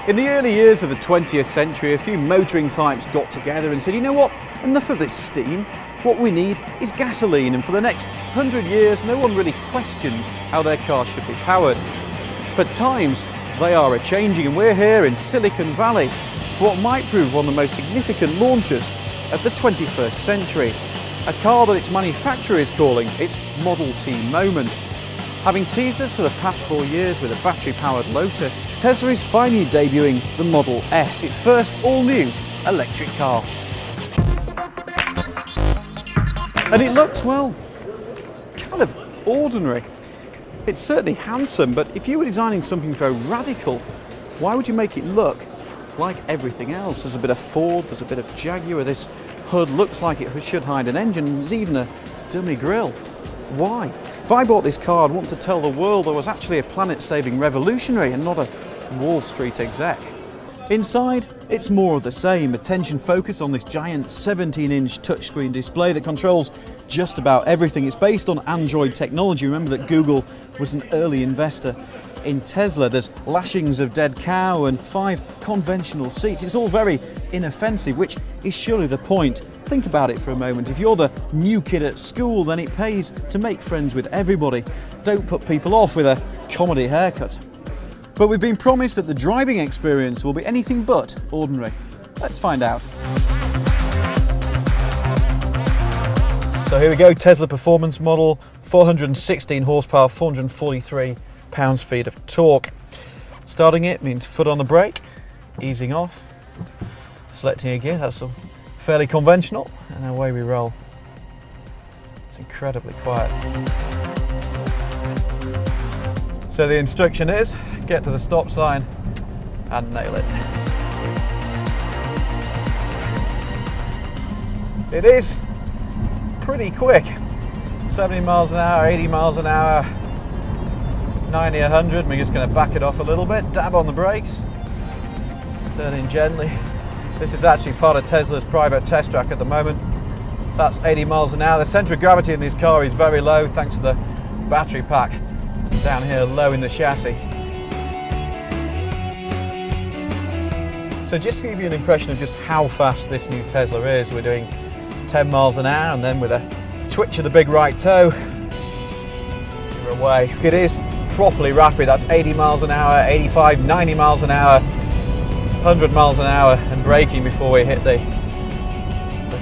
In the early years of the 20th century, a few motoring types got together and said, you know what, enough of this steam. What we need is gasoline, and for the next 100 years no one really questioned how their cars should be powered. But times, they are a-changing, and we're here in Silicon Valley for what might prove one of the most significant launches of the 21st century. A car that its manufacturer is calling its Model T moment. Having teased us for the past 4 years with a battery-powered Lotus, Tesla is finally debuting the Model S, its first all-new electric car. And it looks, well, kind of ordinary. It's certainly handsome, but if you were designing something very radical, why would you make it look like everything else? There's a bit of Ford, there's a bit of Jaguar, this hood looks like it should hide an engine, there's even a dummy grille. Why? If I bought this car, I'd want to tell the world I was actually a planet-saving revolutionary and not a Wall Street exec. Inside, it's more of the same. Attention focused on this giant 17-inch touchscreen display that controls just about everything. It's based on Android technology. Remember that Google was an early investor in Tesla. There's lashings of dead cow and 5 conventional seats. It's all very inoffensive, which is surely the point. Think about it for a moment. If you're the new kid at school, then it pays to make friends with everybody. Don't put people off with a comedy haircut. But we've been promised that the driving experience will be anything but ordinary. Let's find out. So here we go, Tesla performance model, 416 horsepower, 443 pounds-feet of torque. Starting it means foot on the brake, easing off, selecting a gear, that's fairly conventional, and away we roll. It's incredibly quiet. So the instruction is, get to the stop sign and nail it. It is pretty quick. 70 miles an hour, 80 miles an hour, 90, 100. We're just going to back it off a little bit, dab on the brakes, turn in gently. This is actually part of Tesla's private test track at the moment. That's 80 miles an hour. The centre of gravity in this car is very low thanks to the battery pack down here low in the chassis. So just to give you an impression of just how fast this new Tesla is, we're doing 10 miles an hour and then with a twitch of the big right toe, we're away. It is properly rapid. That's 80 miles an hour, 85, 90 miles an hour, 100 miles an hour and braking before we hit the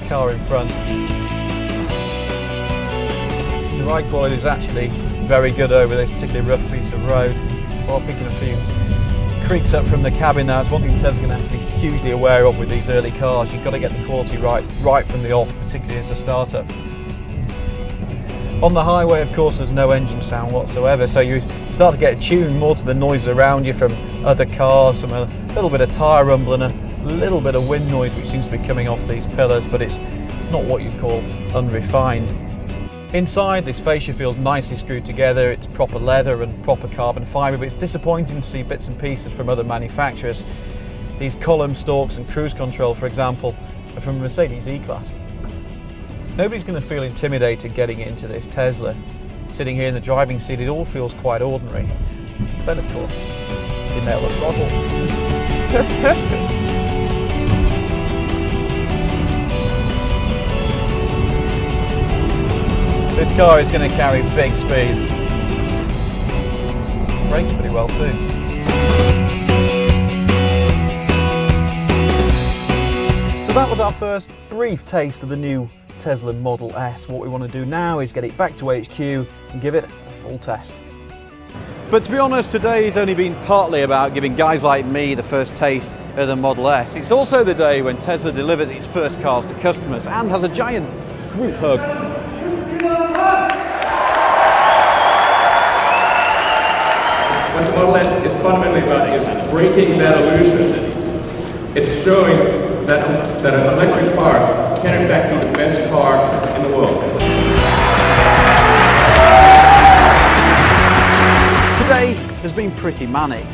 car in front. The ride quality is actually very good over this particularly rough piece of road. While picking a few creaks up from the cabin, that's one thing Tesla's going to have to be hugely aware of with these early cars. You've got to get the quality right from the off, particularly as a starter. On the highway, of course, there's no engine sound whatsoever, so you start to get attuned more to the noise around you from other cars, from a little bit of tyre rumble and a little bit of wind noise which seems to be coming off these pillars, but it's not what you'd call unrefined. Inside, this fascia feels nicely screwed together. It's proper leather and proper carbon fibre, but it's disappointing to see bits and pieces from other manufacturers. These column stalks and cruise control, for example, are from Mercedes E-Class. Nobody's going to feel intimidated getting into this Tesla. Sitting here in the driving seat, it all feels quite ordinary. Then, of course, you nail the throttle. This car is going to carry big speed. Brakes pretty well too. So that was our first brief taste of the new Tesla Model S. What we want to do now is get it back to HQ and give it a full test. But to be honest, today has only been partly about giving guys like me the first taste of the Model S. It's also the day when Tesla delivers its first cars to customers and has a giant group hug. What the Model S is fundamentally about is breaking that illusion. It's showing that an electric car can in fact be the best car in the world. Today has been pretty manic,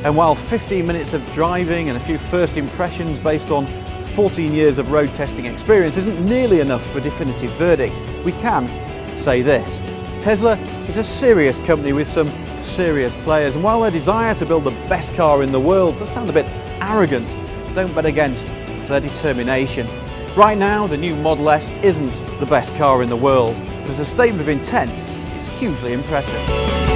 and while 15 minutes of driving and a few first impressions based on 14 years of road testing experience isn't nearly enough for a definitive verdict, we can say this: Tesla is a serious company with some serious players, and while their desire to build the best car in the world does sound a bit arrogant, don't bet against their determination. Right now, the new Model S isn't the best car in the world, but as a statement of intent, it's hugely impressive.